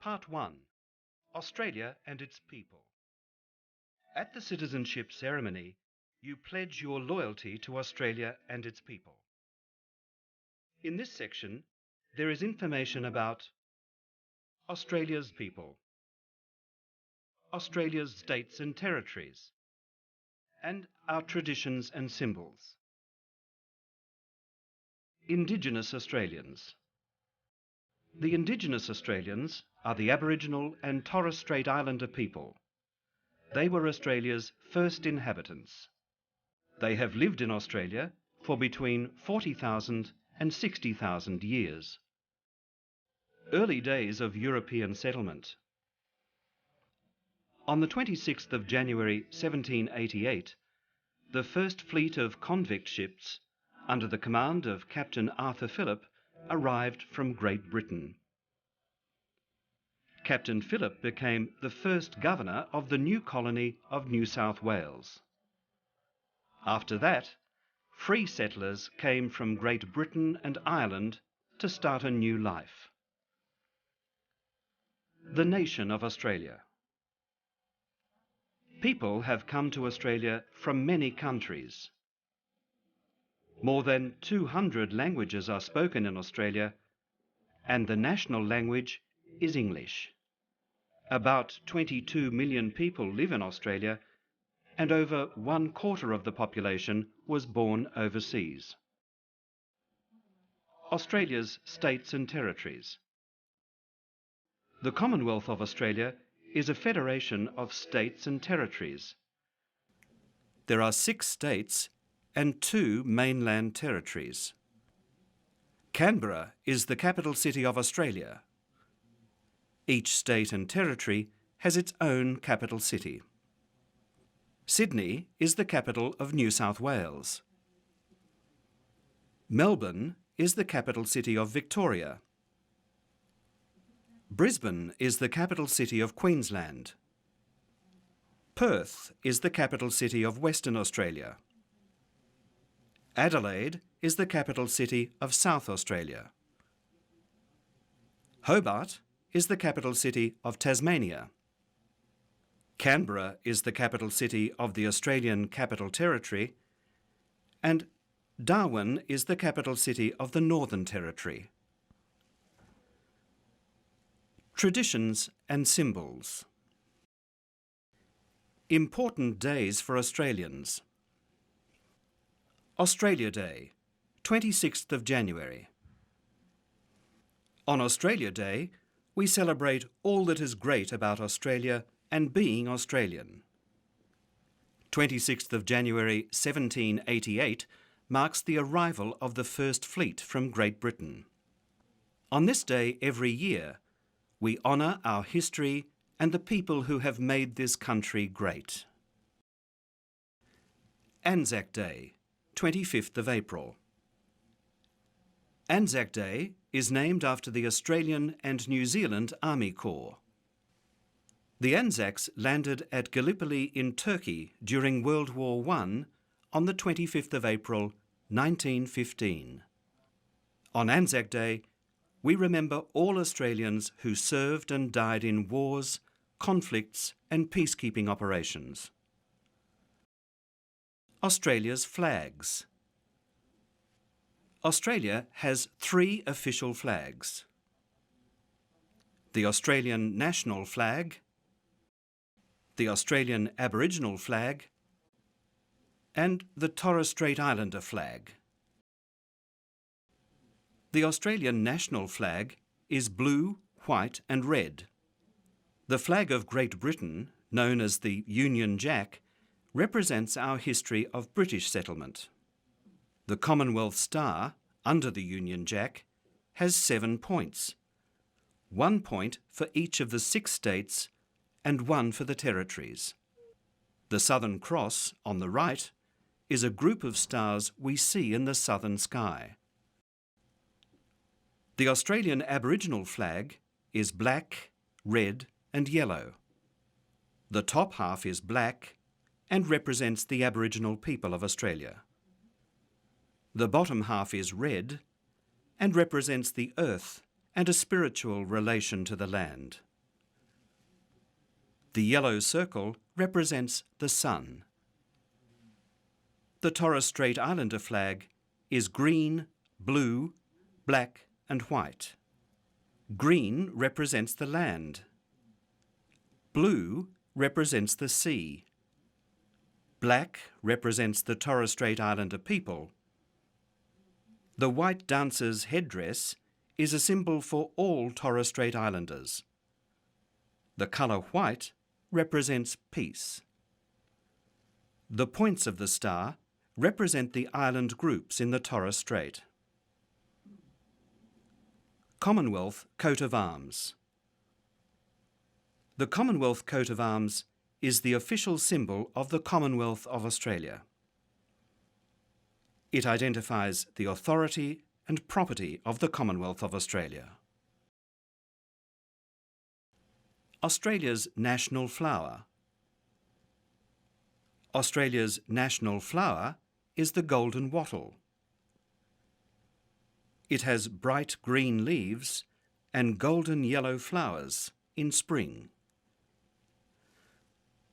Part 1. Australia and its people. At the citizenship ceremony, you pledge your loyalty to Australia and its people. In this section, there is information about Australia's people, Australia's states and territories, and our traditions and symbols. Indigenous Australians. The Indigenous Australians are the Aboriginal and Torres Strait Islander people. They were Australia's first inhabitants. They have lived in Australia for between 40,000 and 60,000 years. Early days of European settlement. On the 26th of January 1788, the first fleet of convict ships, under the command of Captain Arthur Phillip, arrived from Great Britain. Captain Phillip became the first governor of the new colony of New South Wales. After that, free settlers came from Great Britain and Ireland to start a new life. The nation of Australia. People have come to Australia from many countries. More than 200 languages are spoken in Australia, and the national language is English. About 22 million people live in Australia, and over 1/4 of the population was born overseas. Australia's states and territories. The Commonwealth of Australia is a federation of states and territories. There are 6 states and 2 mainland territories. Canberra is the capital city of Australia. Each state and territory has its own capital city. Sydney is the capital of New South Wales. Melbourne is the capital city of Victoria. Brisbane is the capital city of Queensland. Perth is the capital city of Western Australia. Adelaide is the capital city of South Australia. Hobart is the capital city of Tasmania. Canberra is the capital city of the Australian Capital Territory, and Darwin is the capital city of the Northern Territory. Traditions and symbols. Important days for Australians. Australia Day, 26th of January. On Australia Day, we celebrate all that is great about Australia and being Australian. 26th of January 1788 marks the arrival of the first fleet from Great Britain. On this day every year, we honour our history and the people who have made this country great. Anzac Day, 25th of April. Anzac Day is named after the Australian and New Zealand Army Corps. The Anzacs landed at Gallipoli in Turkey during World War I on the 25th of April 1915. On Anzac Day, we remember all Australians who served and died in wars, conflicts and peacekeeping operations. Australia's flags. Australia has 3 official flags: the Australian national flag, the Australian Aboriginal flag, and the Torres Strait Islander flag. The Australian national flag is blue, white and red. The flag of Great Britain, known as the Union Jack, represents our history of British settlement. The Commonwealth Star, under the Union Jack, has 7 points. 1 point for each of the 6 states and 1 for the territories. The Southern Cross, on the right, is a group of stars we see in the southern sky. The Australian Aboriginal flag is black, red and yellow. The top half is black and represents the Aboriginal people of Australia. The bottom half is red and represents the earth and a spiritual relation to the land. The yellow circle represents the sun. The Torres Strait Islander flag is green, blue, black and white. Green represents the land. Blue represents the sea. Black represents the Torres Strait Islander people. The white dancer's headdress is a symbol for all Torres Strait Islanders. The colour white represents peace. The points of the star represent the island groups in the Torres Strait. Commonwealth coat of arms. The Commonwealth coat of arms is the official symbol of the Commonwealth of Australia. It identifies the authority and property of the Commonwealth of Australia. Australia's national flower. Australia's national flower is the golden wattle. It has bright green leaves and golden yellow flowers in spring.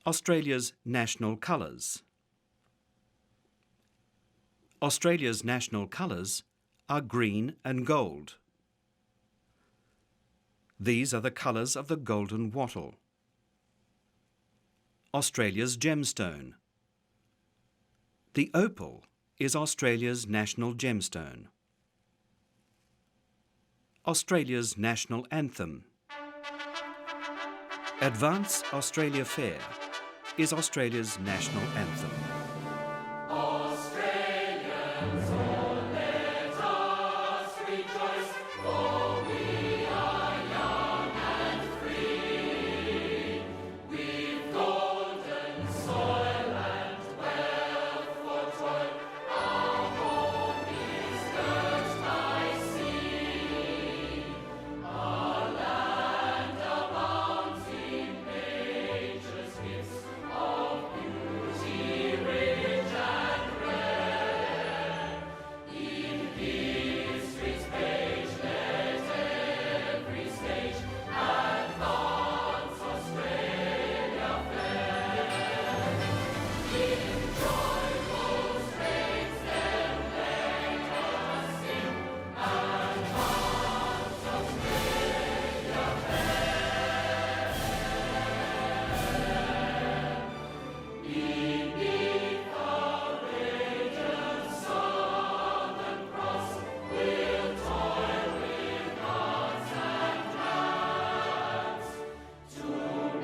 Australia's national colours. Australia's national colours are green and gold. These are the colours of the golden wattle. Australia's gemstone. The opal is Australia's national gemstone. Australia's national anthem. Advance Australia Fair is Australia's national anthem. Australians, oh, let us rejoice, for we are young and free. We've golden soil and wealth for toil. Our home is girt by sea. Our land abounds in nature's gifts of beauty rich and rare. In history's page let every stage advance Australia fair. In joyful strains then let us sing, advance Australia fair. Beneath the radiant Southern Cross, we'll toil with gods and hands to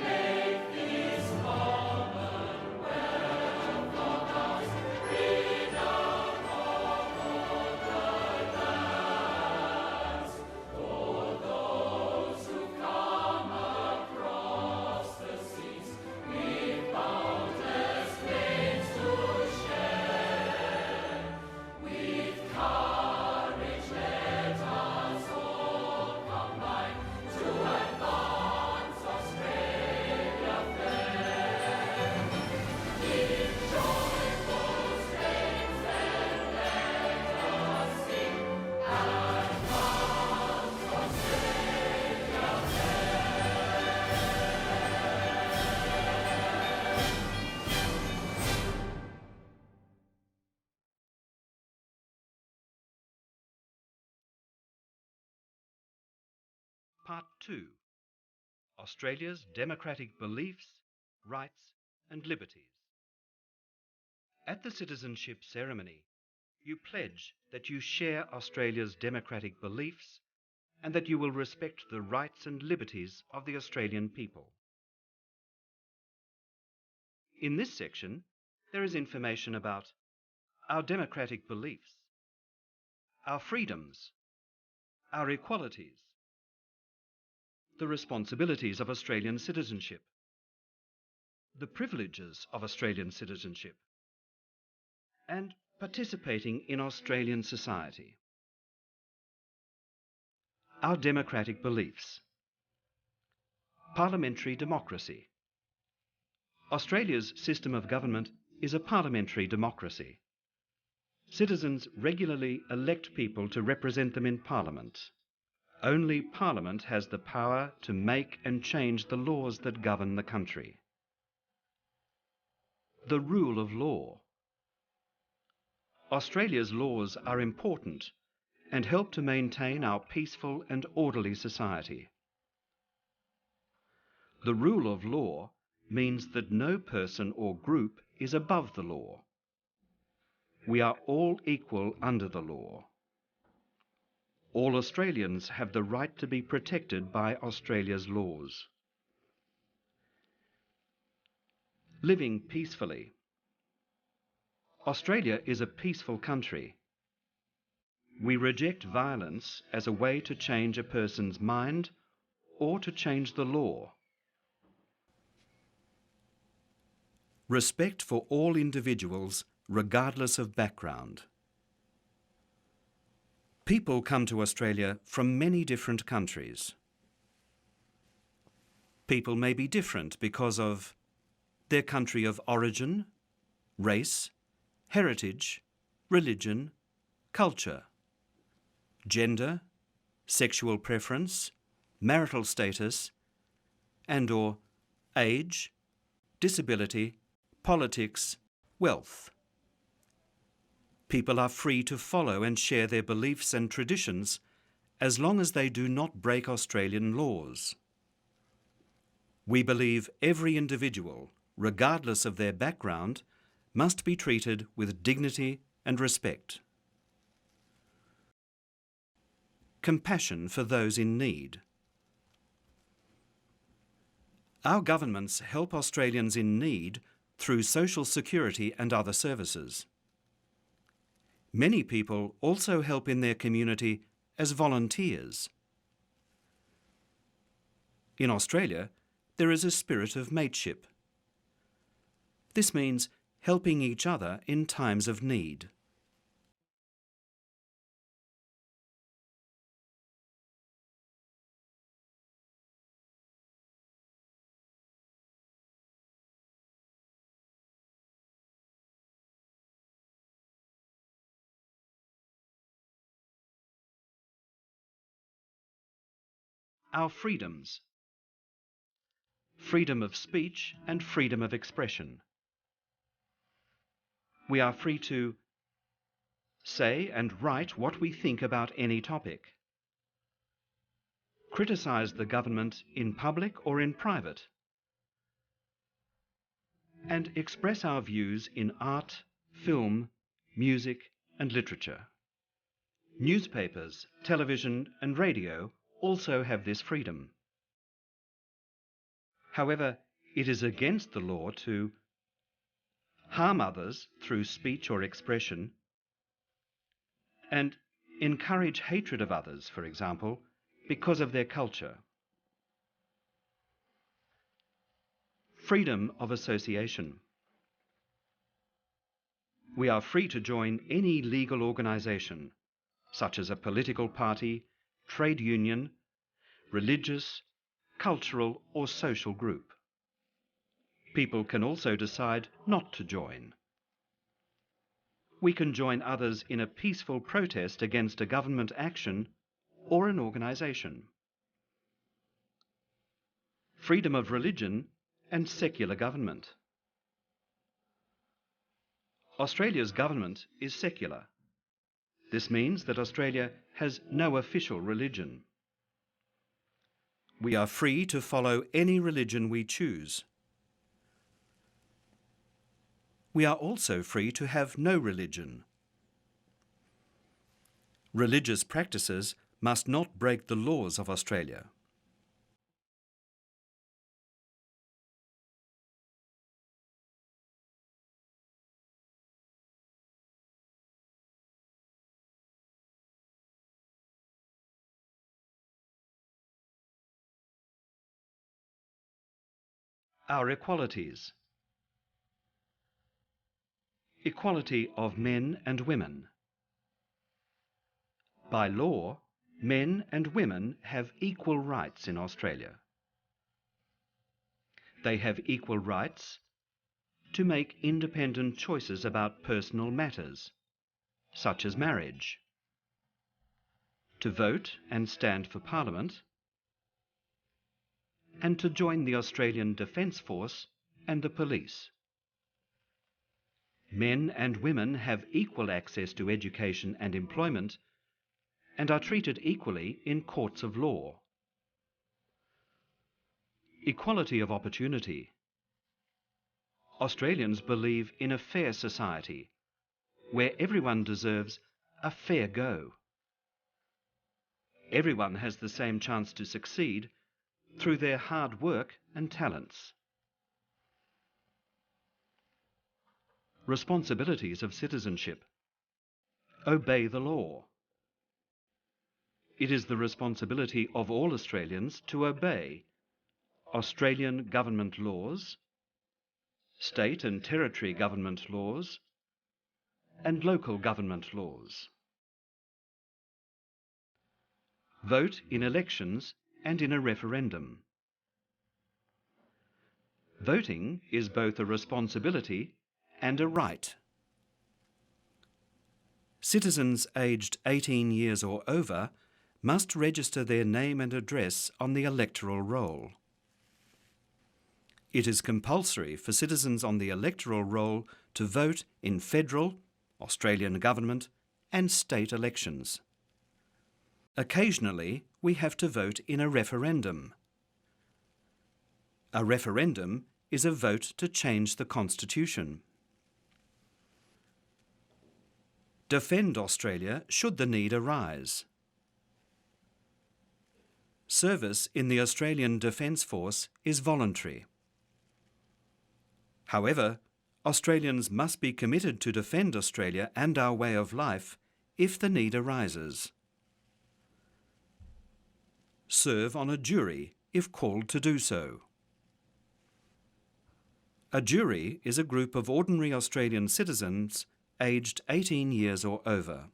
make this Commonwealth of ours renowned over the lands. For those who come across the seas, with boundless plains to share. With courage let us all combine to advance Australia fair. In joyful strains then let us sing, advance Australia Part 2. Australia's democratic beliefs, rights and liberties. At the citizenship ceremony, you pledge that you share Australia's democratic beliefs and that you will respect the rights and liberties of the Australian people. In this section, there is information about our democratic beliefs, our freedoms, our equalities, the responsibilities of Australian citizenship, the privileges of Australian citizenship, and participating in Australian society. Our democratic beliefs. Parliamentary democracy. Australia's system of government is a parliamentary democracy. Citizens regularly elect people to represent them in Parliament. Only Parliament has the power to make and change the laws that govern the country. The rule of law. Australia's laws are important and help to maintain our peaceful and orderly society. The rule of law means that no person or group is above the law. We are all equal under the law. All Australians have the right to be protected by Australia's laws. Living peacefully. Australia is a peaceful country. We reject violence as a way to change a person's mind or to change the law. Respect for all individuals, regardless of background. People come to Australia from many different countries. People may be different because of their country of origin, race, heritage, religion, culture, gender, sexual preference, marital status, and/or age, disability, politics, wealth. People are free to follow and share their beliefs and traditions as long as they do not break Australian laws. We believe every individual, regardless of their background, must be treated with dignity and respect. Compassion for those in need. Our governments help Australians in need through social security and other services. Many people also help in their community as volunteers. In Australia, there is a spirit of mateship. This means helping each other in times of need. Our freedoms. Freedom of speech and freedom of expression. We are free to say and write what we think about any topic. Criticise the government in public or in private. And express our views in art, film, music and literature. Newspapers, television and radio also have this freedom. However, it is against the law to harm others through speech or expression and encourage hatred of others, for example, because of their culture. Freedom of association. We are free to join any legal organisation, such as a political party, trade union, religious, cultural or social group. People can also decide not to join. We can join others in a peaceful protest against a government action or an organisation. Freedom of religion and secular government. Australia's government is secular. This means that Australia has no official religion. We are free to follow any religion we choose. We are also free to have no religion. Religious practices must not break the laws of Australia. Our equalities. Equality of men and women. By law, men and women have equal rights in Australia. They have equal rights to make independent choices about personal matters, such as marriage, to vote and stand for Parliament, and to join the Australian Defence Force and the police. Men and women have equal access to education and employment and are treated equally in courts of law. Equality of opportunity. Australians believe in a fair society where everyone deserves a fair go. Everyone has the same chance to succeed through their hard work and talents. Responsibilities of citizenship. Obey the law. It is the responsibility of all Australians to obey Australian government laws, state and territory government laws, and local government laws. Vote in elections and in a referendum. Voting is both a responsibility and a right. Citizens aged 18 years or over must register their name and address on the electoral roll. It is compulsory for citizens on the electoral roll to vote in federal, Australian government and state elections. Occasionally, we have to vote in a referendum. A referendum is a vote to change the Constitution. Defend Australia should the need arise. Service in the Australian Defence Force is voluntary. However, Australians must be committed to defend Australia and our way of life if the need arises. Serve on a jury if called to do so. A jury is a group of ordinary Australian citizens aged 18 years or over.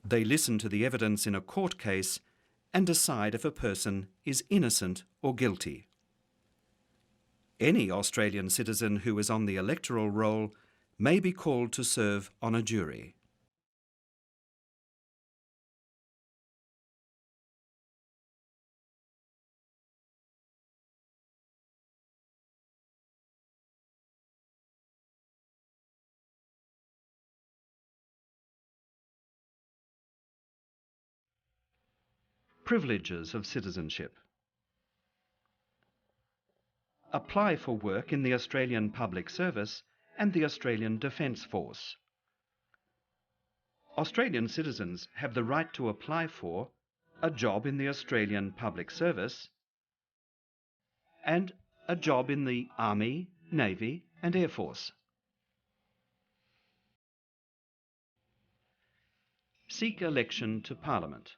They listen to the evidence in a court case and decide if a person is innocent or guilty. Any Australian citizen who is on the electoral roll may be called to serve on a jury. Privileges of citizenship. Apply for work in the Australian Public Service and the Australian Defence Force. Australian citizens have the right to apply for a job in the Australian Public Service and a job in the Army, Navy and Air Force. Seek election to Parliament.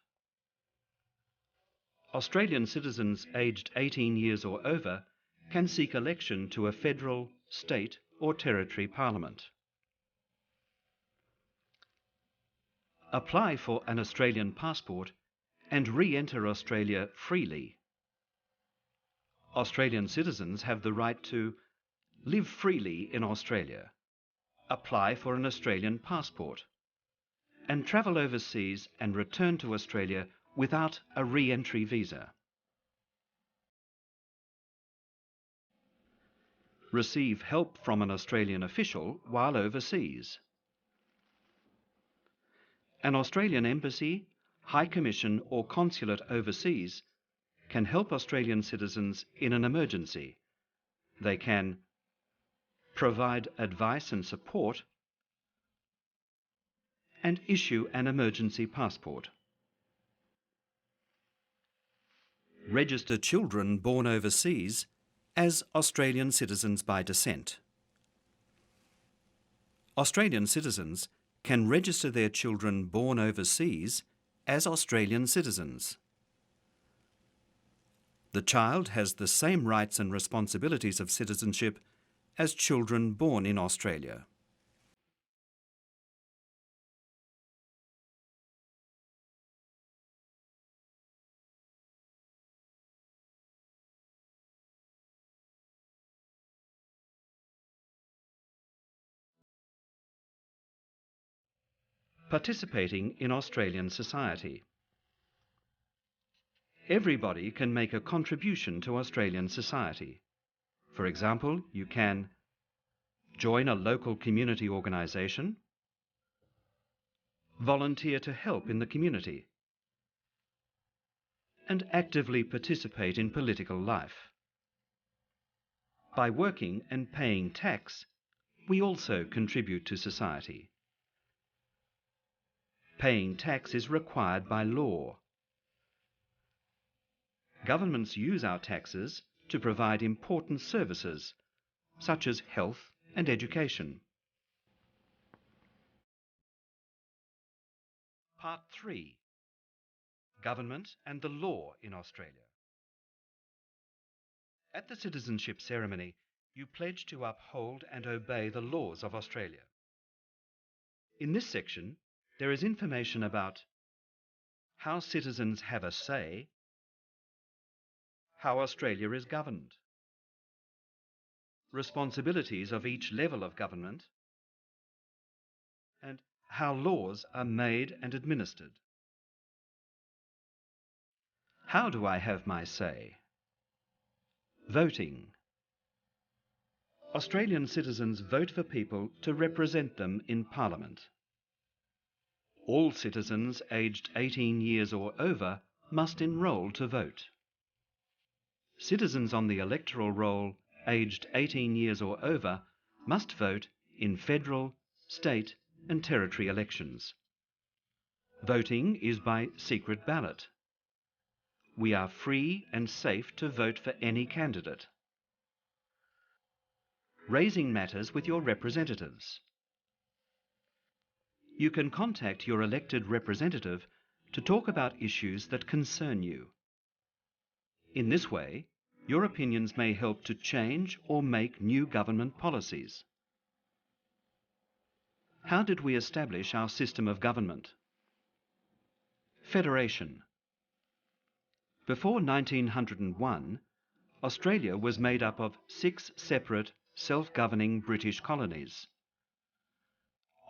Australian citizens aged 18 years or over can seek election to a federal, state or territory parliament. Apply for an Australian passport and re-enter Australia freely. Australian citizens have the right to live freely in Australia, apply for an Australian passport, and travel overseas and return to Australia without a re-entry visa. Receive help from an Australian official while overseas. An Australian embassy, High Commission or consulate overseas can help Australian citizens in an emergency. They can provide advice and support and issue an emergency passport. Register children born overseas as Australian citizens by descent. Australian citizens can register their children born overseas as Australian citizens. The child has the same rights and responsibilities of citizenship as children born in Australia. Participating in Australian society. Everybody can make a contribution to Australian society. For example, you can join a local community organisation, volunteer to help in the community, and actively participate in political life. By working and paying tax, we also contribute to society. Paying tax is required by law. Governments use our taxes to provide important services, such as health and education. Part 3. Government and the law in Australia. At the citizenship ceremony, you pledge to uphold and obey the laws of Australia. In this section, there is information about how citizens have a say, how Australia is governed, responsibilities of each level of government, and how laws are made and administered. How do I have my say? Voting. Australian citizens vote for people to represent them in Parliament. All citizens aged 18 years or over must enrol to vote. Citizens on the electoral roll aged 18 years or over must vote in federal, state and territory elections. Voting is by secret ballot. We are free and safe to vote for any candidate. Raising matters with your representatives. You can contact your elected representative to talk about issues that concern you. In this way, your opinions may help to change or make new government policies. How did we establish our system of government? Federation. Before 1901, Australia was made up of 6 separate, self-governing British colonies.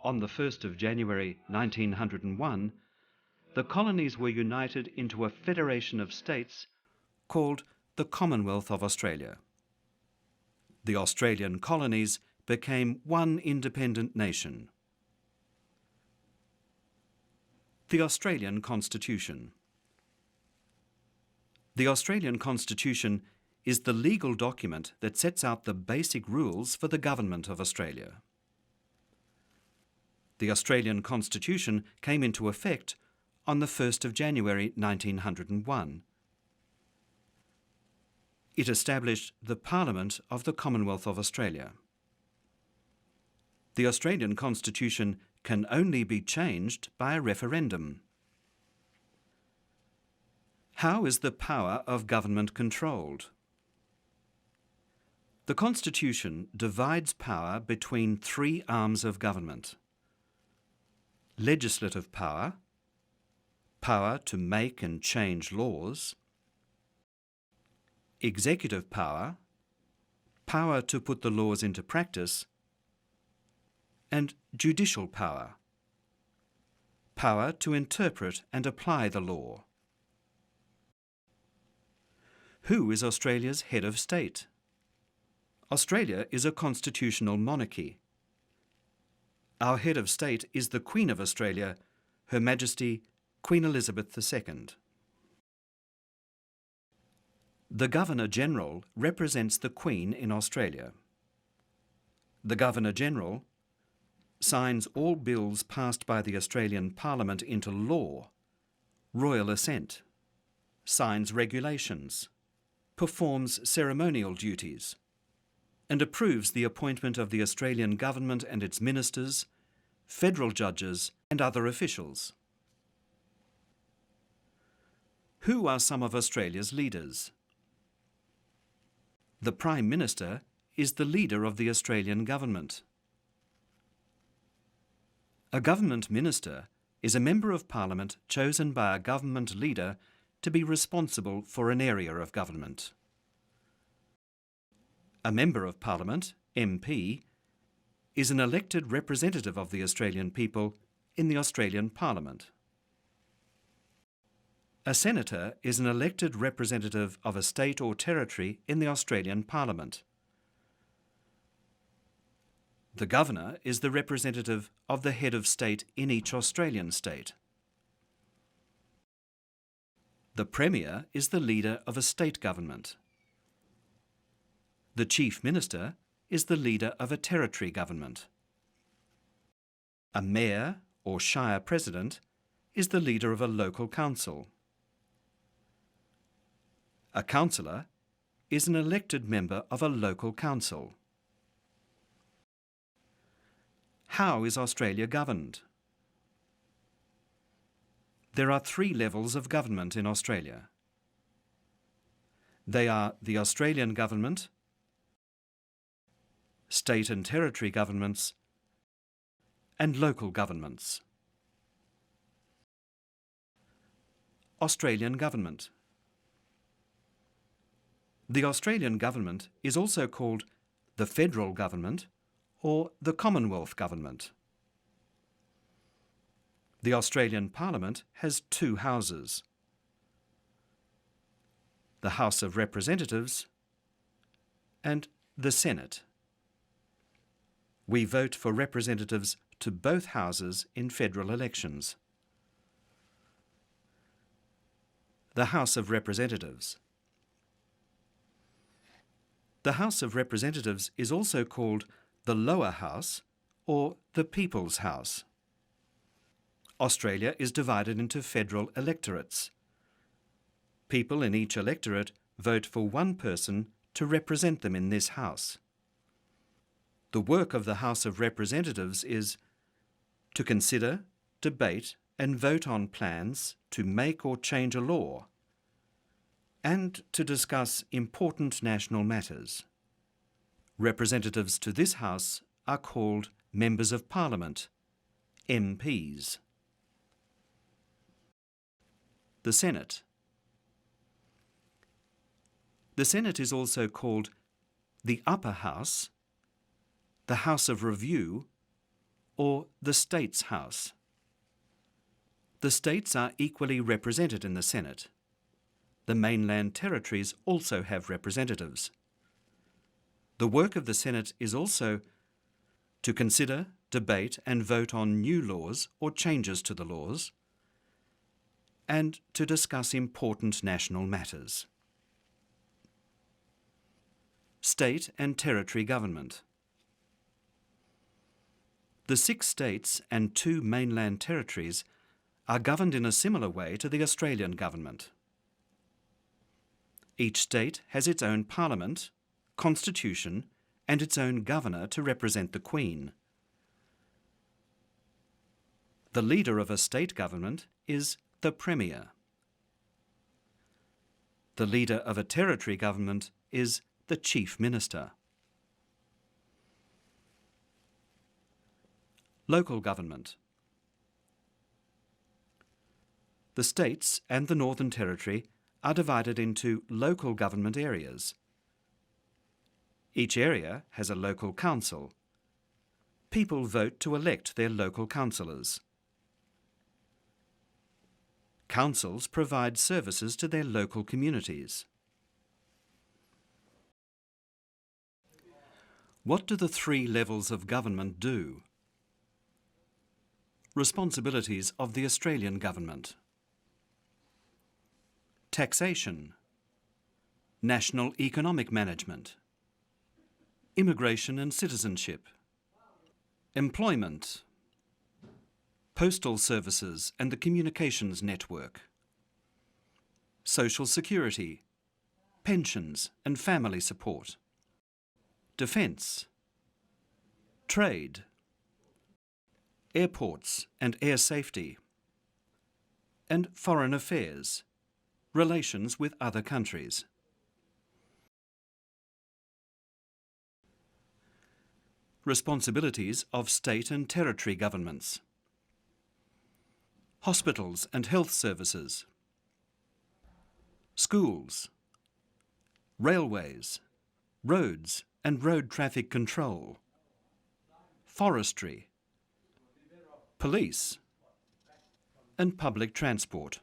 On the 1st of January 1901, the colonies were united into a federation of states called the Commonwealth of Australia. The Australian colonies became one independent nation. The Australian Constitution. The Australian Constitution is the legal document that sets out the basic rules for the government of Australia. The Australian Constitution came into effect on the 1st of January 1901. It established the Parliament of the Commonwealth of Australia. The Australian Constitution can only be changed by a referendum. How is the power of government controlled? The Constitution divides power between 3 arms of government: legislative power, power to make and change laws; executive power, power to put the laws into practice; and judicial power, power to interpret and apply the law. Who is Australia's head of state? Australia is a constitutional monarchy. Our head of state is the Queen of Australia, Her Majesty Queen Elizabeth II. The Governor-General represents the Queen in Australia. The Governor-General signs all bills passed by the Australian Parliament into law, royal assent, signs regulations, performs ceremonial duties, and approves the appointment of the Australian government and its ministers, federal judges and other officials. Who are some of Australia's leaders? The Prime Minister is the leader of the Australian government. A government minister is a member of Parliament chosen by a government leader to be responsible for an area of government. A Member of Parliament, MP, is an elected representative of the Australian people in the Australian Parliament. A senator is an elected representative of a state or territory in the Australian Parliament. The governor is the representative of the head of state in each Australian state. The premier is the leader of a state government. The chief minister is the leader of a territory government. A mayor or shire president is the leader of a local council. A councillor is an elected member of a local council. How is Australia governed? There are 3 levels of government in Australia. They are the Australian government, state and territory governments, and local governments. Australian government. The Australian government is also called the federal government or the Commonwealth government. The Australian Parliament has 2 houses: the House of Representatives and the Senate. We vote for representatives to both houses in federal elections. The House of Representatives. The House of Representatives is also called the lower house or the People's House. Australia is divided into federal electorates. People in each electorate vote for one person to represent them in this house. The work of the House of Representatives is to consider, debate and vote on plans to make or change a law, and to discuss important national matters. Representatives to this House are called Members of Parliament, MPs. The Senate. The Senate is also called the Upper House, the House of Review, or the States House. The states are equally represented in the Senate. The mainland territories also have representatives. The work of the Senate is also to consider, debate and vote on new laws or changes to the laws, and to discuss important national matters. State and territory government. The 6 states and 2 mainland territories are governed in a similar way to the Australian government. Each state has its own parliament, constitution, and its own governor to represent the Queen. The leader of a state government is the Premier. The leader of a territory government is the Chief Minister. Local government. The states and the Northern Territory are divided into local government areas. Each area has a local council. People vote to elect their local councillors. Councils provide services to their local communities. What do the 3 levels of government do? Responsibilities of the Australian government. Taxation, national economic management, immigration and citizenship, employment, postal services and the communications network, social security, pensions and family support, defence, trade, airports and air safety, and foreign affairs, relations with other countries. Responsibilities of state and territory governments. Hospitals and health services, schools, railways, roads and road traffic control, forestry, police, and public transport.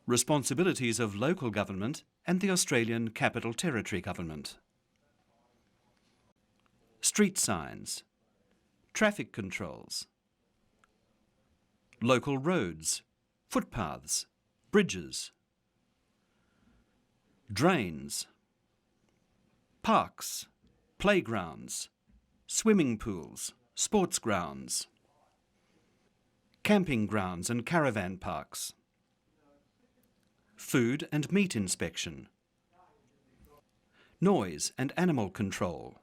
Responsibilities of local government and the Australian Capital Territory Government. Street signs, traffic controls, local roads, footpaths, bridges, drains, parks, playgrounds, swimming pools, sports grounds, camping grounds and caravan parks, food and meat inspection, noise and animal control,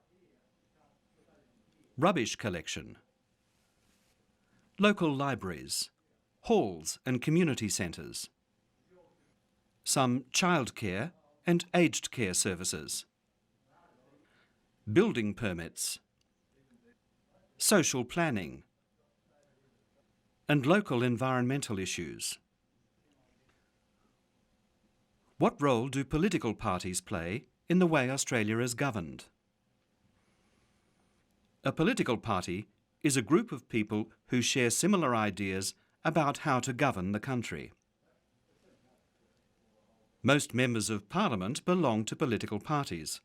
rubbish collection, local libraries, halls and community centres, some childcare and aged care services, building permits, social planning, and local environmental issues. What role do political parties play in the way Australia is governed? A political party is a group of people who share similar ideas about how to govern the country. Most members of Parliament belong to political parties,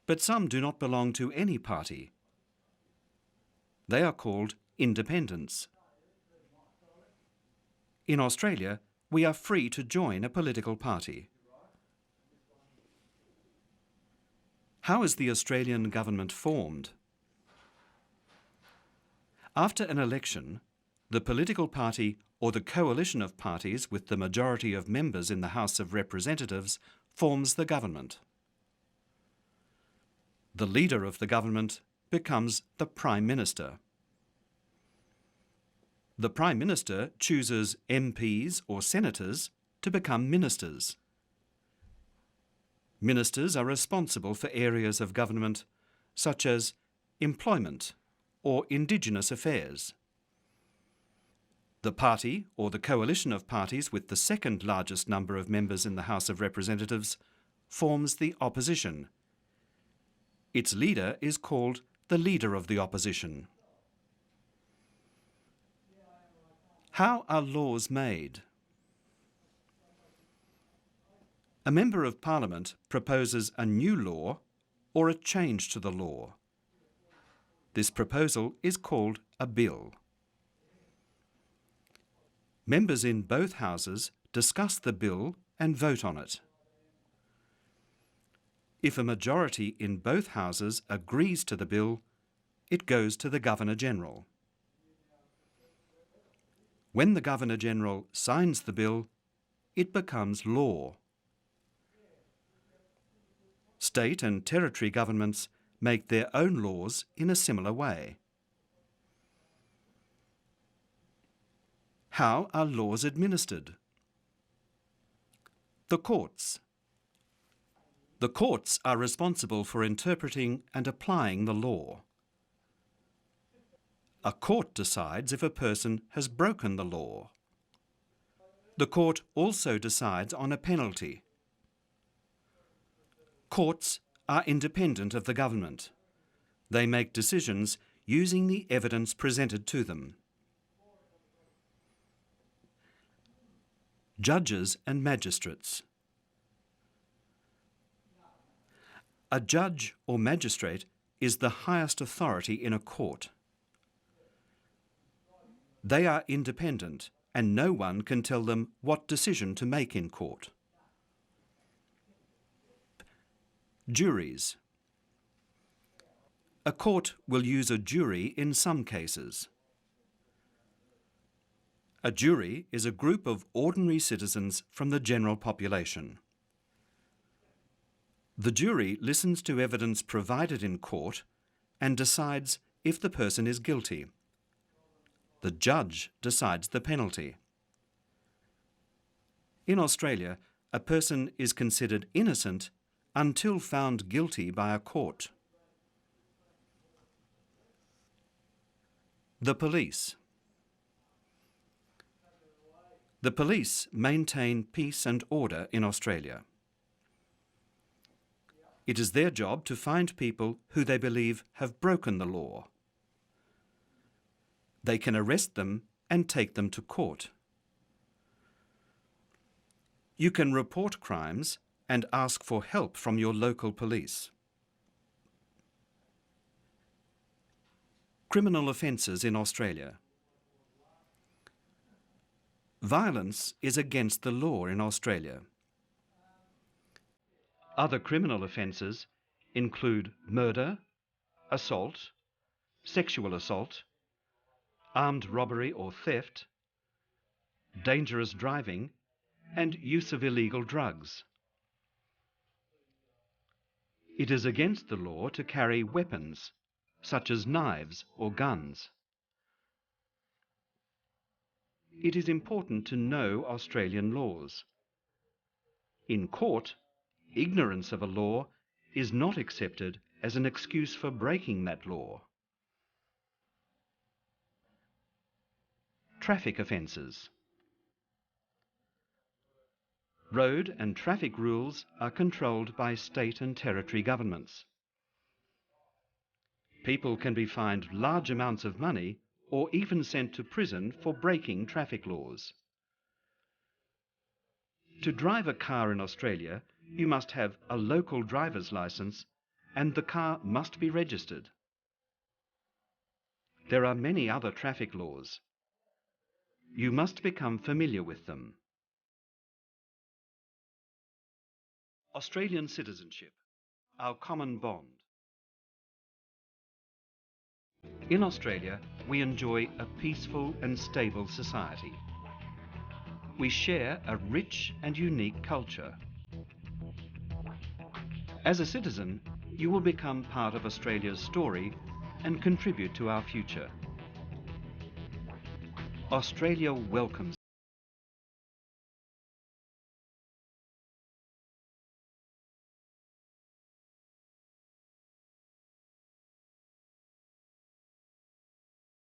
but some do not belong to any party. They are called independents. In Australia, we are free to join a political party. How is the Australian government formed? After an election, the political party or the coalition of parties with the majority of members in the House of Representatives forms the government. The leader of the government becomes the Prime Minister. The Prime Minister chooses MPs or senators to become ministers. Ministers are responsible for areas of government such as employment or Indigenous affairs. The party or the coalition of parties with the second largest number of members in the House of Representatives forms the opposition. Its leader is called the Leader of the Opposition. How are laws made? A Member of Parliament proposes a new law or a change to the law. This proposal is called a bill. Members in both houses discuss the bill and vote on it. If a majority in both houses agrees to the bill, it goes to the Governor-General. When the Governor-General signs the bill, it becomes law. State and territory governments make their own laws in a similar way. How are laws administered? The courts. The courts are responsible for interpreting and applying the law. A court decides if a person has broken the law. The court also decides on a penalty. Courts are independent of the government. They make decisions using the evidence presented to them. Judges and magistrates. A judge or magistrate is the highest authority in a court. They are independent and no one can tell them what decision to make in court. Juries. A court will use a jury in some cases. A jury is a group of ordinary citizens from the general population. The jury listens to evidence provided in court and decides if the person is guilty. The judge decides the penalty. In Australia, a person is considered innocent until found guilty by a court. The police. The police maintain peace and order in Australia. It is their job to find people who they believe have broken the law. They can arrest them and take them to court. You can report crimes and ask for help from your local police. Criminal offences in Australia. Violence is against the law in Australia. Other criminal offences include murder, assault, sexual assault, armed robbery or theft, dangerous driving, and use of illegal drugs. It is against the law to carry weapons, such as knives or guns. It is important to know Australian laws. In court, ignorance of a law is not accepted as an excuse for breaking that law. Traffic offences. Road and traffic rules are controlled by state and territory governments. People can be fined large amounts of money or even sent to prison for breaking traffic laws. To drive a car in Australia, you must have a local driver's licence and the car must be registered. There are many other traffic laws. You must become familiar with them. Australian citizenship, our common bond. In Australia, we enjoy a peaceful and stable society. We share a rich and unique culture. As a citizen, you will become part of Australia's story and contribute to our future. Australia welcomes